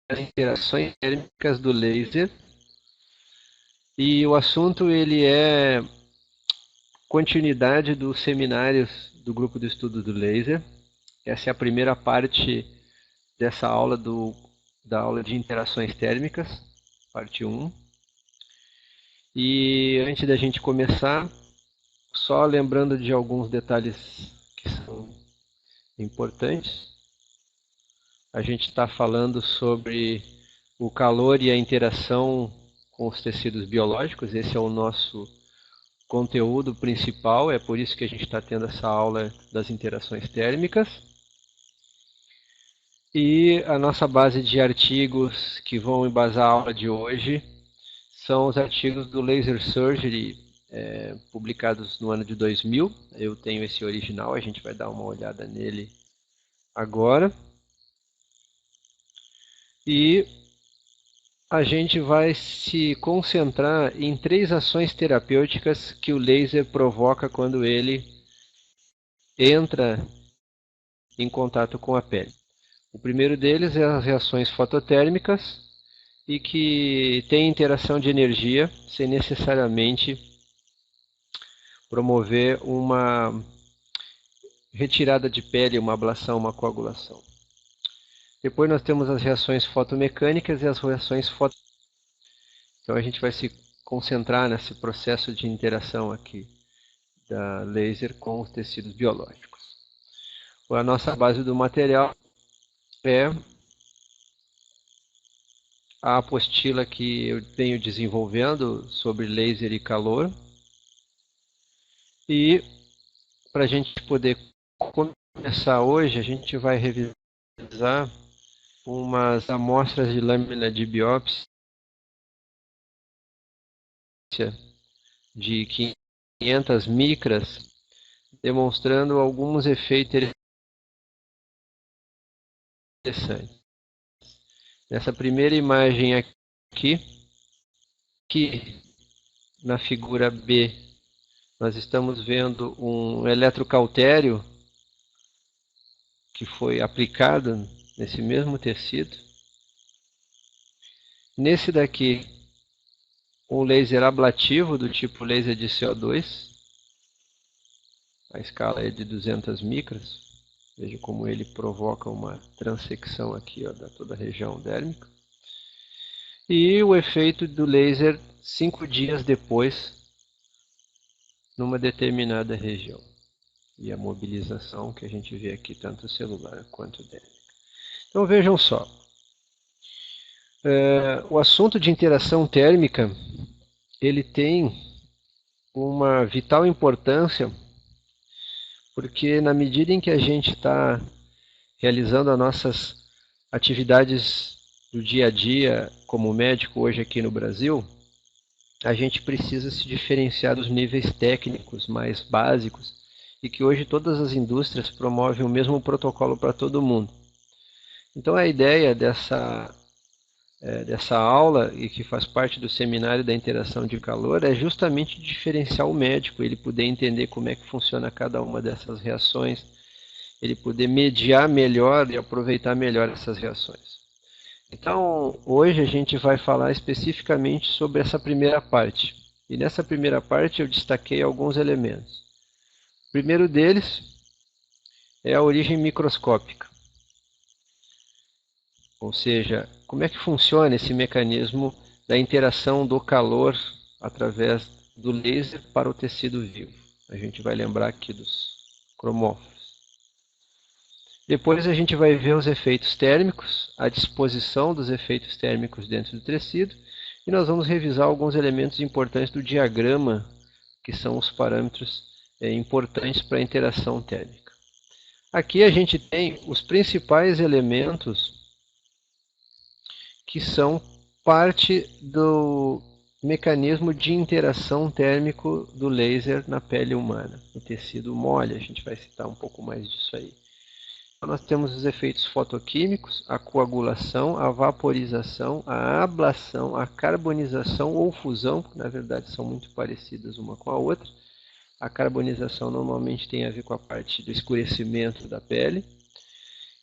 as interações térmicas do laser. E o assunto ele é continuidade dos seminários do grupo de estudo do laser. Essa é a primeira parte dessa aula da aula de interações térmicas, parte 1. E antes da gente começar, só lembrando de alguns detalhes que são importantes. A gente está falando sobre o calor e a interação com os tecidos biológicos. Esse é o nosso conteúdo principal, é por isso que a gente está tendo essa aula das interações térmicas. E a nossa base de artigos que vão embasar a aula de hoje são os artigos do Laser Surgery, publicados no ano de 2000. Eu tenho esse original, a gente vai dar uma olhada nele agora. E a gente vai se concentrar em 3 ações terapêuticas que o laser provoca quando ele entra em contato com a pele. O primeiro deles é as reações fototérmicas e que tem interação de energia sem necessariamente promover uma retirada de pele, uma ablação, uma coagulação. Depois nós temos as reações fotomecânicas e as reações foto. Então a gente vai se concentrar nesse processo de interação aqui da laser com os tecidos biológicos. A nossa base do material é a apostila que eu venho desenvolvendo sobre laser e calor. E para a gente poder começar hoje, a gente vai revisar umas amostras de lâmina de biópsia de 500 micras, demonstrando alguns efeitos interessantes. Nessa primeira imagem aqui, que na figura B nós estamos vendo um eletrocautério que foi aplicado nesse mesmo tecido. Nesse daqui, um laser ablativo do tipo laser de CO2. A escala é de 200 micras. Veja como ele provoca uma transecção aqui, ó, da toda a região dérmica. E o efeito do laser 5 dias depois, numa determinada região. E a mobilização que a gente vê aqui, tanto celular quanto dérmica. Então vejam só. O assunto de interação térmica, ele tem uma vital importância, porque na medida em que a gente está realizando as nossas atividades do dia a dia como médico hoje aqui no Brasil, a gente precisa se diferenciar dos níveis técnicos mais básicos e que hoje todas as indústrias promovem o mesmo protocolo para todo mundo. Então a ideia dessa aula, e que faz parte do seminário da interação de calor, é justamente diferenciar o médico, ele poder entender como é que funciona cada uma dessas reações, ele poder mediar melhor e aproveitar melhor essas reações. Então, hoje a gente vai falar especificamente sobre essa primeira parte. E nessa primeira parte eu destaquei alguns elementos. O primeiro deles é a origem microscópica. Ou seja, como é que funciona esse mecanismo da interação do calor através do laser para o tecido vivo. A gente vai lembrar aqui dos cromóforos. Depois a gente vai ver os efeitos térmicos, a disposição dos efeitos térmicos dentro do tecido, e nós vamos revisar alguns elementos importantes do diagrama, que são os parâmetros importantes para a interação térmica. Aqui a gente tem os principais elementos que são parte do mecanismo de interação térmico do laser na pele humana, no tecido mole. A gente vai citar um pouco mais disso aí. Então, nós temos os efeitos fotoquímicos, a coagulação, a vaporização, a ablação, a carbonização ou fusão, que na verdade são muito parecidas uma com a outra. A carbonização normalmente tem a ver com a parte do escurecimento da pele.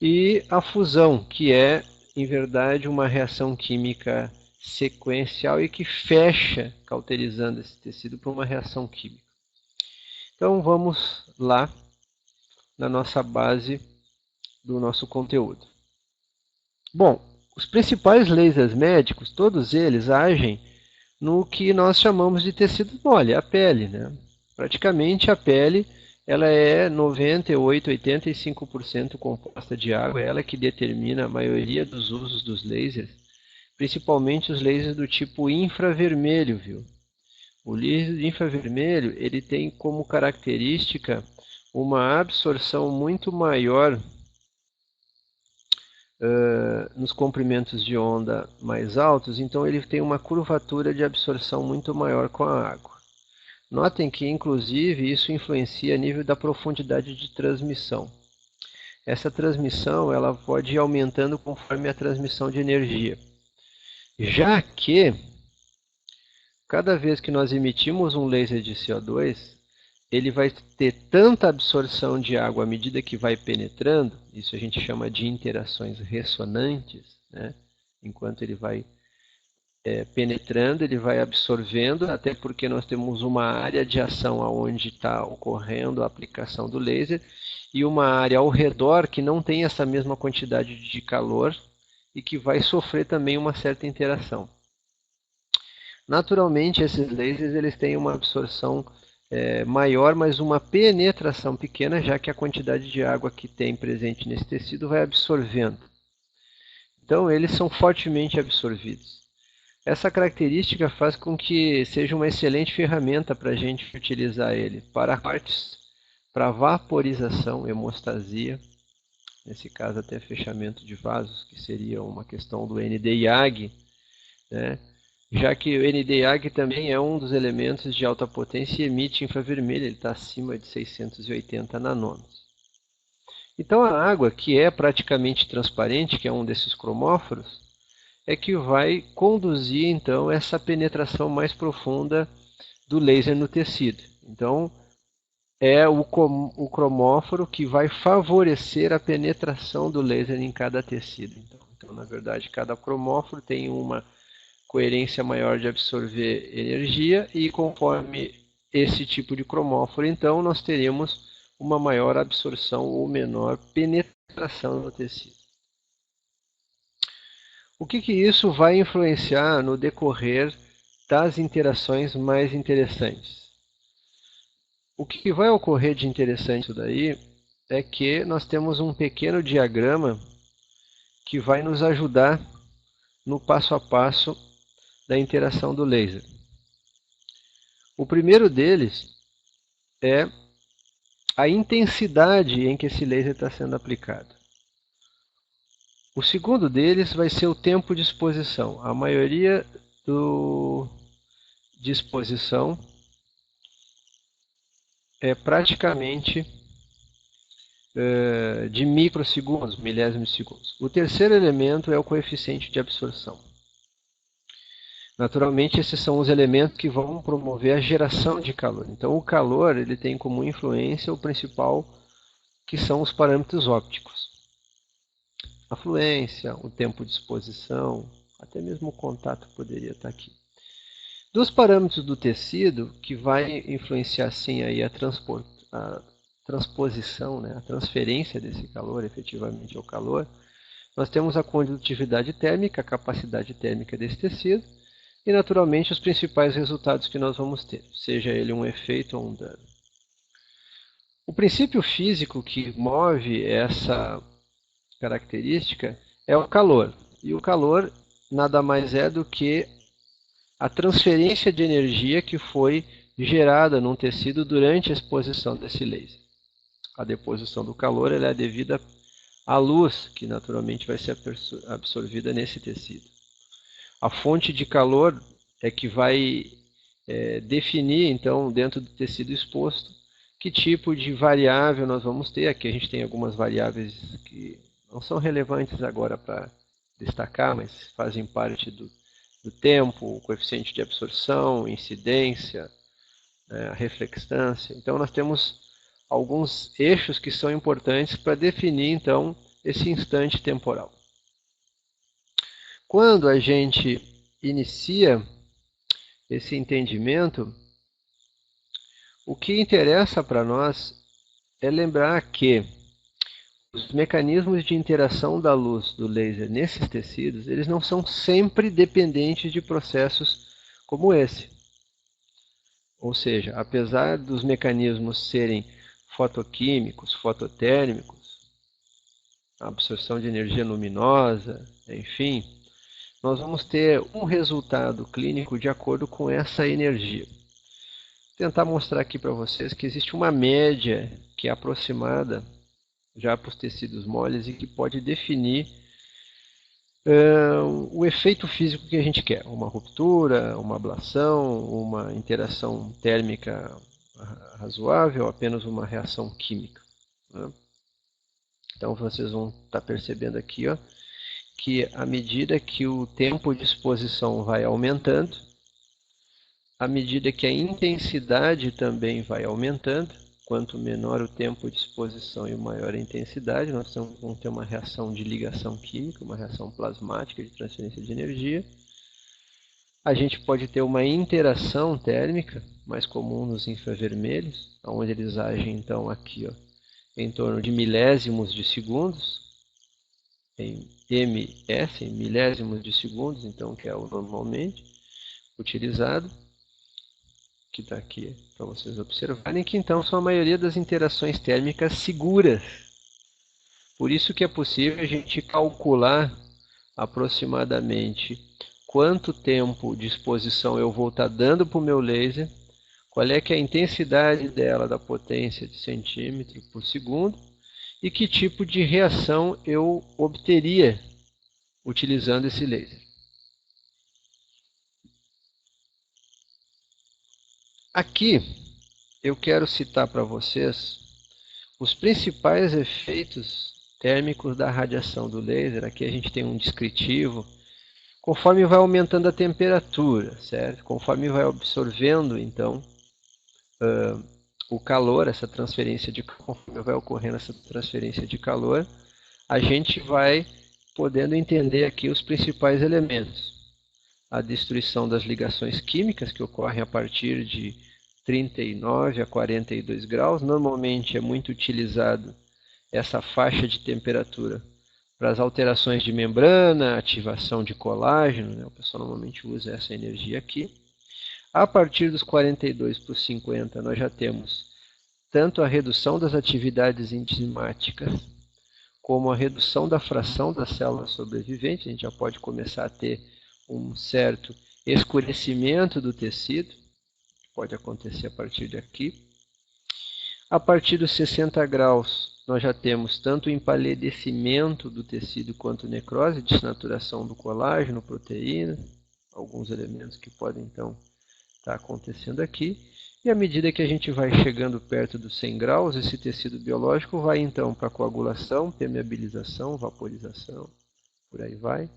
E a fusão, que é em verdade, uma reação química sequencial e que fecha, cauterizando esse tecido para uma reação química. Então vamos lá na nossa base do nosso conteúdo. Bom, os principais lasers médicos, todos eles agem no que nós chamamos de tecido mole, a pele, né? Praticamente a pele ela é 98, 85% composta de água, ela que determina a maioria dos usos dos lasers, principalmente os lasers do tipo infravermelho, viu? O laser infravermelho ele tem como característica uma absorção muito maior nos comprimentos de onda mais altos, então ele tem uma curvatura de absorção muito maior com a água. Notem que, inclusive, isso influencia a nível da profundidade de transmissão. Essa transmissão ela pode ir aumentando conforme a transmissão de energia. Já que, cada vez que nós emitimos um laser de CO2, ele vai ter tanta absorção de água à medida que vai penetrando, isso a gente chama de interações ressonantes, né? Enquanto ele vai penetrando, ele vai absorvendo, até porque nós temos uma área de ação onde está ocorrendo a aplicação do laser e uma área ao redor que não tem essa mesma quantidade de calor e que vai sofrer também uma certa interação. Naturalmente, esses lasers eles têm uma absorção maior, mas uma penetração pequena, já que a quantidade de água que tem presente nesse tecido vai absorvendo. Então, eles são fortemente absorvidos. Essa característica faz com que seja uma excelente ferramenta para a gente utilizar ele para cortes, para vaporização, hemostasia, nesse caso até fechamento de vasos, que seria uma questão do ND-YAG, né? Já que o ND-YAG também é um dos elementos de alta potência e emite infravermelho, ele está acima de 680 nanômetros. Então a água, que é praticamente transparente, que é um desses cromóforos, é que vai conduzir então essa penetração mais profunda do laser no tecido. Então é o cromóforo que vai favorecer a penetração do laser em cada tecido. Então na verdade, cada cromóforo tem uma coerência maior de absorver energia e conforme esse tipo de cromóforo, então nós teríamos uma maior absorção ou menor penetração no tecido. O que isso vai influenciar no decorrer das interações mais interessantes? O que vai ocorrer de interessante daí é que nós temos um pequeno diagrama que vai nos ajudar no passo a passo da interação do laser. O primeiro deles é a intensidade em que esse laser está sendo aplicado. O segundo deles vai ser o tempo de exposição. A maioria de exposição é praticamente de microsegundos, milésimos de segundos. O terceiro elemento é o coeficiente de absorção. Naturalmente, esses são os elementos que vão promover a geração de calor. Então, o calor ele tem como influência o principal, que são os parâmetros ópticos. A fluência, o tempo de exposição, até mesmo o contato poderia estar aqui. Dos parâmetros do tecido, que vai influenciar sim aí a transposição, né, a transferência desse calor efetivamente ao calor, nós temos a condutividade térmica, a capacidade térmica desse tecido, e naturalmente os principais resultados que nós vamos ter, seja ele um efeito ou um dano. O princípio físico que move essa característica é o calor. E o calor nada mais é do que a transferência de energia que foi gerada num tecido durante a exposição desse laser. A deposição do calor ela é devida à luz, que naturalmente vai ser absorvida nesse tecido. A fonte de calor é que vai definir, então, dentro do tecido exposto, que tipo de variável nós vamos ter. Aqui a gente tem algumas variáveis que não são relevantes agora para destacar, mas fazem parte do tempo, o coeficiente de absorção, incidência, a reflexância. Então nós temos alguns eixos que são importantes para definir, então, esse instante temporal. Quando a gente inicia esse entendimento, o que interessa para nós é lembrar que os mecanismos de interação da luz do laser nesses tecidos, eles não são sempre dependentes de processos como esse. Ou seja, apesar dos mecanismos serem fotoquímicos, fototérmicos, a absorção de energia luminosa, enfim, nós vamos ter um resultado clínico de acordo com essa energia. Vou tentar mostrar aqui para vocês que existe uma média que é aproximada já para os tecidos moles e que pode definir o efeito físico que a gente quer. Uma ruptura, uma ablação, uma interação térmica razoável, apenas uma reação química. Né? Então vocês vão estar percebendo aqui, ó, que à medida que o tempo de exposição vai aumentando, à medida que a intensidade também vai aumentando, quanto menor o tempo de exposição e maior a intensidade, nós vamos ter uma reação de ligação química, uma reação plasmática de transferência de energia. A gente pode ter uma interação térmica, mais comum nos infravermelhos, onde eles agem então aqui, ó, em torno de milésimos de segundos, em ms, em milésimos de segundos, então, que é o normalmente utilizado, que está aqui para vocês observarem, que então são a maioria das interações térmicas seguras. Por isso que é possível a gente calcular aproximadamente quanto tempo de exposição eu vou estar dando para o meu laser, qual é que é a intensidade dela da potência de centímetro por segundo, e que tipo de reação eu obteria utilizando esse laser. Aqui eu quero citar para vocês os principais efeitos térmicos da radiação do laser. Aqui a gente tem um descritivo. Conforme vai aumentando a temperatura, certo? Conforme vai absorvendo, então, o calor, essa transferência de conforme vai ocorrendo essa transferência de calor, a gente vai podendo entender aqui os principais elementos. A destruição das ligações químicas, que ocorrem a partir de 39 a 42 graus. Normalmente é muito utilizado essa faixa de temperatura para as alterações de membrana, ativação de colágeno, né? O pessoal normalmente usa essa energia aqui. A partir dos 42 para os 50, nós já temos tanto a redução das atividades enzimáticas, como a redução da fração das células sobreviventes. A gente já pode começar a ter um certo escurecimento do tecido, pode acontecer a partir daqui. A partir dos 60 graus, nós já temos tanto o empalidecimento do tecido quanto necrose, desnaturação do colágeno, proteína, alguns elementos que podem então estar acontecendo aqui. E à medida que a gente vai chegando perto dos 100 graus, esse tecido biológico vai então para coagulação, permeabilização, vaporização, por aí vai.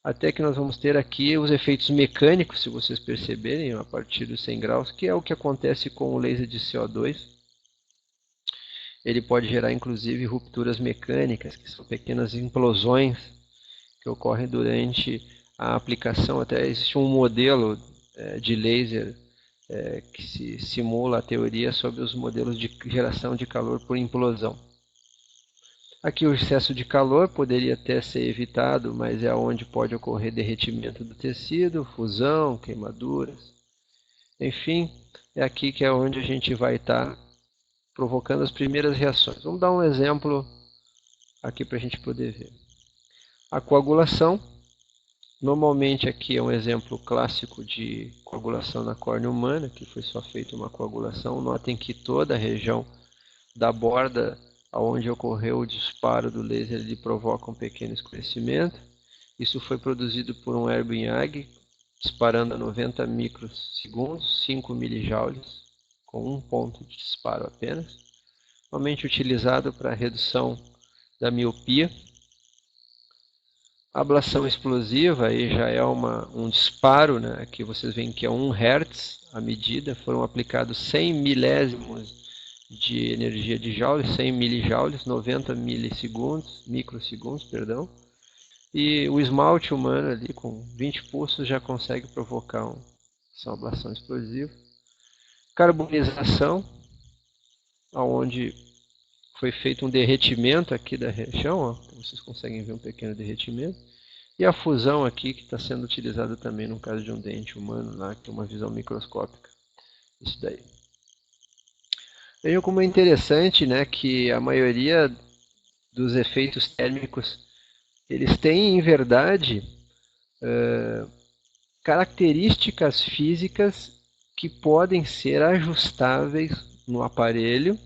Até que nós vamos ter aqui os efeitos mecânicos, se vocês perceberem, a partir dos 100 graus, que é o que acontece com o laser de CO2. Ele pode gerar, inclusive, rupturas mecânicas, que são pequenas implosões que ocorrem durante a aplicação. Até existe um modelo de laser que se simula a teoria sobre os modelos de geração de calor por implosão. Aqui o excesso de calor poderia até ser evitado, mas é onde pode ocorrer derretimento do tecido, fusão, queimaduras. Enfim, é aqui que é onde a gente vai estar provocando as primeiras reações. Vamos dar um exemplo aqui para a gente poder ver. A coagulação. Normalmente aqui é um exemplo clássico de coagulação na córnea humana, que foi só feita uma coagulação. Notem que toda a região da borda onde ocorreu o disparo do laser, ele provoca um pequeno escurecimento. Isso foi produzido por um Erwin Ag, disparando a 90 microsegundos, 5 milijoules, com um ponto de disparo apenas. Normalmente utilizado para redução da miopia. A ablação explosiva aí já é um disparo, né? Aqui vocês veem que é 1 Hz a medida. Foram aplicados 100 milésimos de energia de joules, 100 milijoules, 90 microsegundos, perdão. E o esmalte humano ali com 20 pulsos já consegue provocar uma ablação explosiva. Carbonização, onde foi feito um derretimento aqui da região, ó, vocês conseguem ver um pequeno derretimento. E a fusão aqui, que está sendo utilizada também no caso de um dente humano, lá, que é uma visão microscópica. Isso daí. Vejam como é interessante, né, que a maioria dos efeitos térmicos, eles têm, em verdade, características físicas que podem ser ajustáveis no aparelho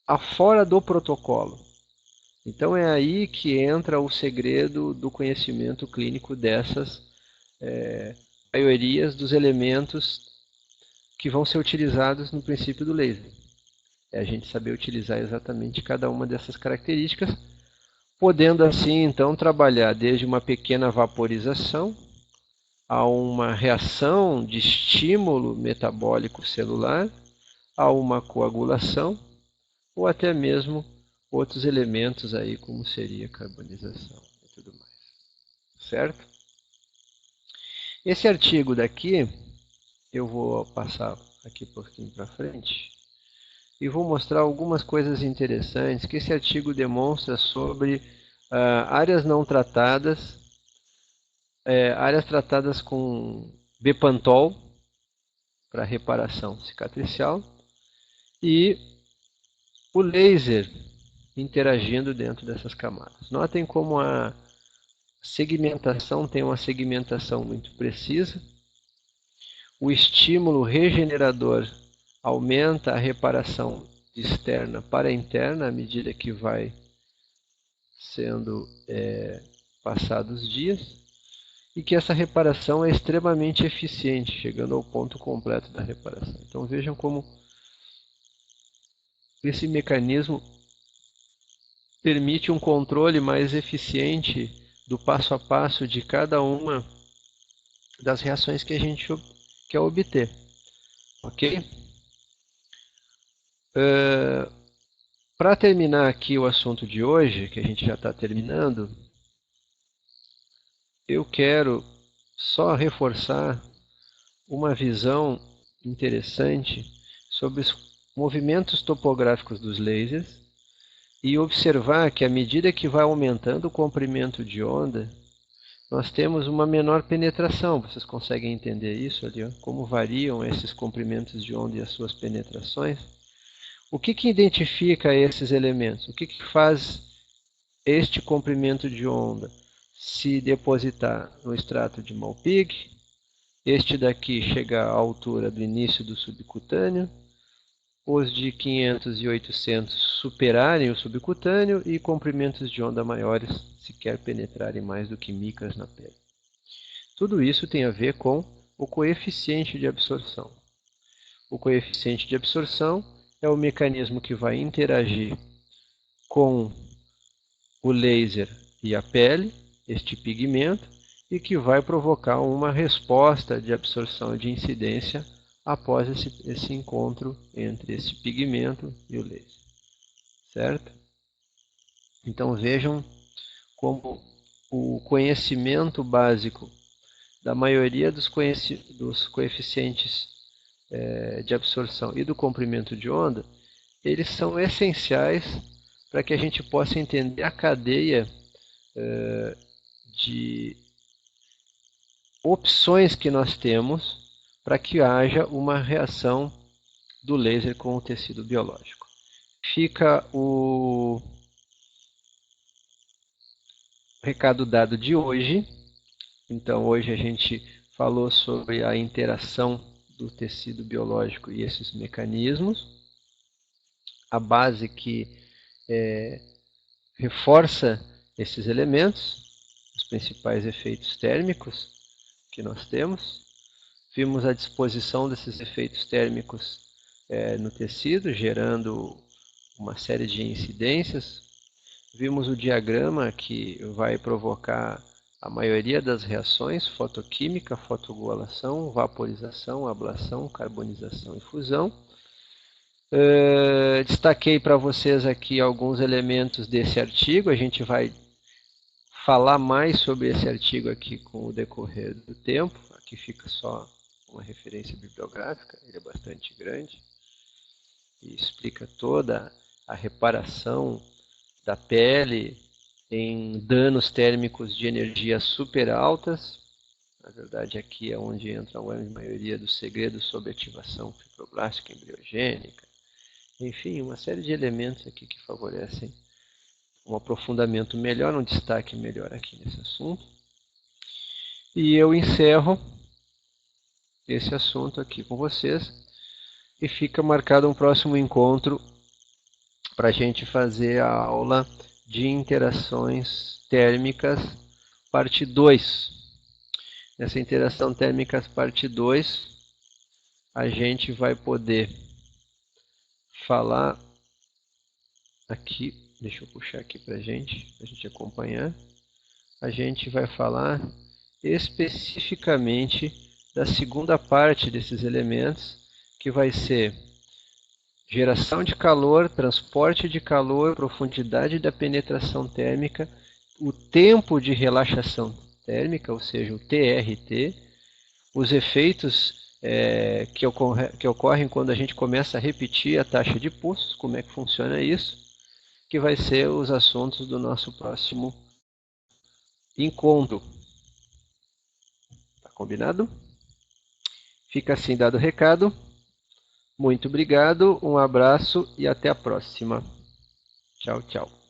afora do protocolo. Então é aí que entra o segredo do conhecimento clínico dessas maiorias dos elementos que vão ser utilizados no princípio do laser. É a gente saber utilizar exatamente cada uma dessas características, podendo assim então trabalhar desde uma pequena vaporização a uma reação de estímulo metabólico celular, a uma coagulação, ou até mesmo outros elementos aí, como seria a carbonização e tudo mais. Certo? Esse artigo daqui, eu vou passar aqui um pouquinho para frente, e vou mostrar algumas coisas interessantes que esse artigo demonstra sobre áreas não tratadas, áreas tratadas com Bepantol para reparação cicatricial e o laser interagindo dentro dessas camadas. Notem como a segmentação tem uma segmentação muito precisa. O estímulo regenerador aumenta a reparação externa para interna à medida que vai sendo passados os dias, e que essa reparação é extremamente eficiente, chegando ao ponto completo da reparação. Então vejam como esse mecanismo permite um controle mais eficiente do passo a passo de cada uma das reações que a gente quer obter. Ok? Para terminar aqui o assunto de hoje, que a gente já está terminando, eu quero só reforçar uma visão interessante sobre os movimentos topográficos dos lasers e observar que à medida que vai aumentando o comprimento de onda, nós temos uma menor penetração. Vocês conseguem entender isso ali? Ó? Como variam esses comprimentos de onda e as suas penetrações? O que identifica esses elementos? O que faz este comprimento de onda se depositar no extrato de Malpighi, este daqui chegar à altura do início do subcutâneo, os de 500 e 800 superarem o subcutâneo e comprimentos de onda maiores sequer penetrarem mais do que micras na pele. Tudo isso tem a ver com o coeficiente de absorção. O coeficiente de absorção é o mecanismo que vai interagir com o laser e a pele, este pigmento, e que vai provocar uma resposta de absorção e de incidência após esse encontro entre esse pigmento e o laser. Certo? Então vejam como o conhecimento básico da maioria dos coeficientes de absorção e do comprimento de onda, eles são essenciais para que a gente possa entender a cadeia de opções que nós temos para que haja uma reação do laser com o tecido biológico. Fica o recado dado de hoje. Então hoje a gente falou sobre a interação do tecido biológico e esses mecanismos. A base que reforça esses elementos, os principais efeitos térmicos que nós temos. Vimos a disposição desses efeitos térmicos no tecido, gerando uma série de incidências. Vimos o diagrama que vai provocar a maioria das reações: fotoquímica, fotocoagulação, vaporização, ablação, carbonização e fusão. Destaquei para vocês aqui alguns elementos desse artigo. A gente vai falar mais sobre esse artigo aqui com o decorrer do tempo. Aqui fica só uma referência bibliográfica, ele é bastante grande e explica toda a reparação da pele em danos térmicos de energia super altas. Na verdade, aqui é onde entra a grande maioria dos segredos sobre ativação fibroblástica embriogênica. Enfim, uma série de elementos aqui que favorecem um aprofundamento melhor, um destaque melhor aqui nesse assunto. E eu encerro esse assunto aqui com vocês e fica marcado um próximo encontro para a gente fazer a aula de interações térmicas, parte 2. Nessa interação térmicas, parte 2, a gente vai poder falar aqui, deixa eu puxar aqui para a gente acompanhar. A gente vai falar especificamente da segunda parte desses elementos, que vai ser geração de calor, transporte de calor, profundidade da penetração térmica, o tempo de relaxação térmica, ou seja, o TRT, os efeitos que ocorrem quando a gente começa a repetir a taxa de pulso, como é que funciona isso, que vai ser os assuntos do nosso próximo encontro. Tá combinado? Fica assim dado o recado. Muito obrigado, um abraço e até a próxima. Tchau, tchau.